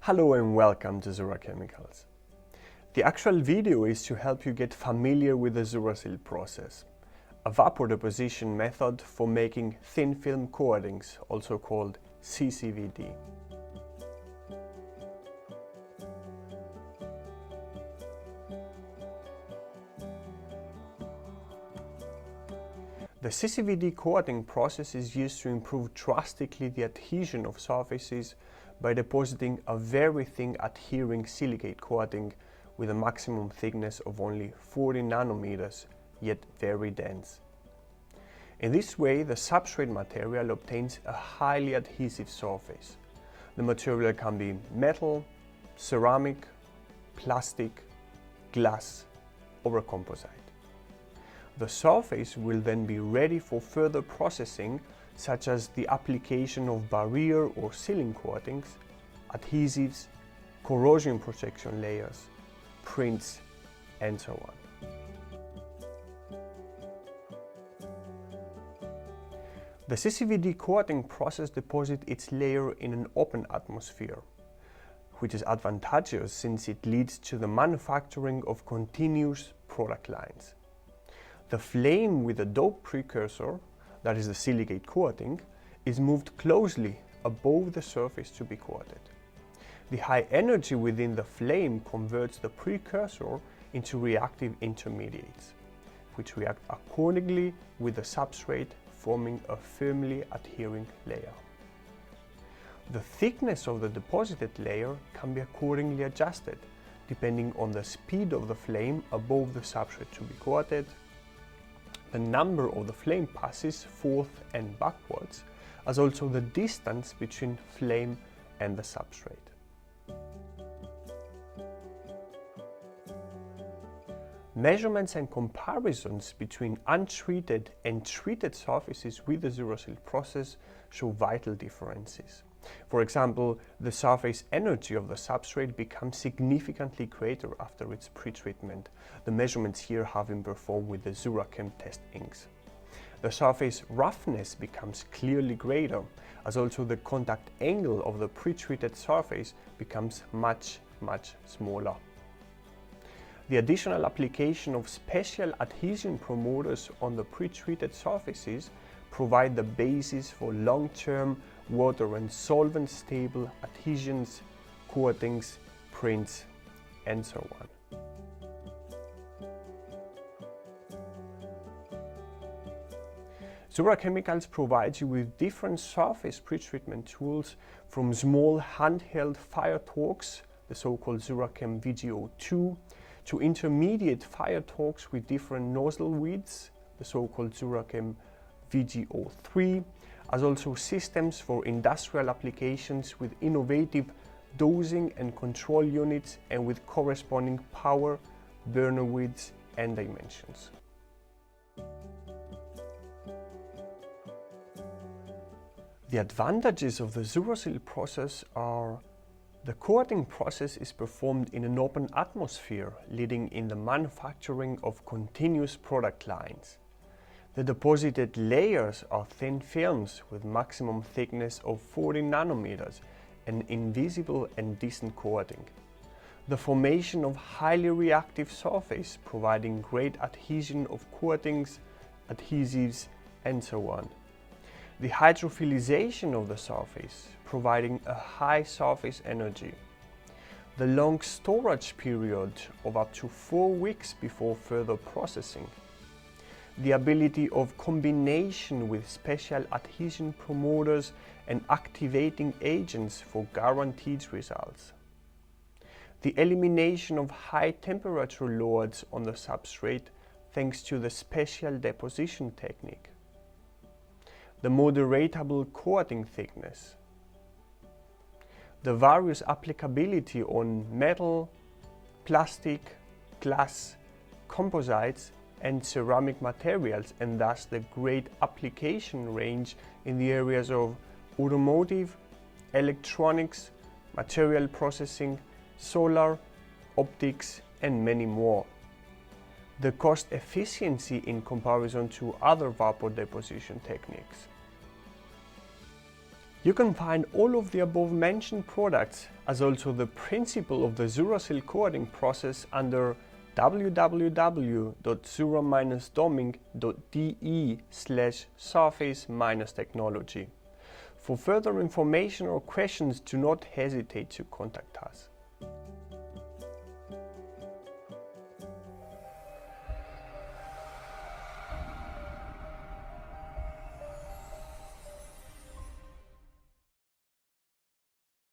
Hello and welcome to Zura Chemicals. The actual video is to help you get familiar with the ZuraSil process, a vapor deposition method for making thin film coatings, also called CCVD. The CCVD coating process is used to improve drastically the adhesion of surfaces by depositing a very thin adhering silicate coating with a maximum thickness of only 40 nanometers, yet very dense. In this way, the substrate material obtains a highly adhesive surface. The material can be metal, ceramic, plastic, glass, or a composite. The surface will then be ready for further processing, such as the application of barrier or sealing coatings, adhesives, corrosion protection layers, prints, and so on. The CCVD coating process deposits its layer in an open atmosphere, which is advantageous since it leads to the manufacturing of continuous product lines. The flame with the dope precursor, that is the silicate coating, is moved closely above the surface to be coated. The high energy within the flame converts the precursor into reactive intermediates, which react accordingly with the substrate, forming a firmly adhering layer. The thickness of the deposited layer can be accordingly adjusted, depending on the speed of the flame above the substrate to be coated, the number of the flame passes forth and backwards, as also the distance between flame and the substrate. Measurements and comparisons between untreated and treated surfaces with the ZuraSil process show vital differences. For example, the surface energy of the substrate becomes significantly greater after its pretreatment. The measurements here have been performed with the ZuraChem test inks. The surface roughness becomes clearly greater, as also the contact angle of the pretreated surface becomes much smaller. The additional application of special adhesion promoters on the pretreated surfaces provide the basis for long-term water and solvent stable adhesions, coatings, prints, and so on. Zura Chemicals provides you with different surface pretreatment tools, from small handheld fire torques, the so-called ZuraChem VGO2, to intermediate fire torques with different nozzle widths, the so-called ZuraChem VGO3, as also systems for industrial applications with innovative dosing and control units and with corresponding power, burner widths and dimensions. The advantages of the ZuraSil process are: the coating process is performed in an open atmosphere, leading in the manufacturing of continuous product lines. The deposited layers are thin films with maximum thickness of 40 nanometers, an invisible and decent coating. The formation of highly reactive surface, providing great adhesion of coatings, adhesives, and so on. The hydrophilization of the surface, providing a high surface energy. The long storage period of up to 4 weeks before further processing. The ability of combination with special adhesion promoters and activating agents for guaranteed results. The elimination of high temperature loads on the substrate thanks to the special deposition technique. The moderatable coating thickness. The various applicability on metal, plastic, glass, composites, and ceramic materials, and thus the great application range in the areas of automotive, electronics, material processing, solar, optics, and many more. The cost efficiency in comparison to other vapor deposition techniques. You can find all of the above mentioned products, as also the principle of the Zurasil coating process under www.zura-doming.de/surface-technology. For further information or questions, do not hesitate to contact us.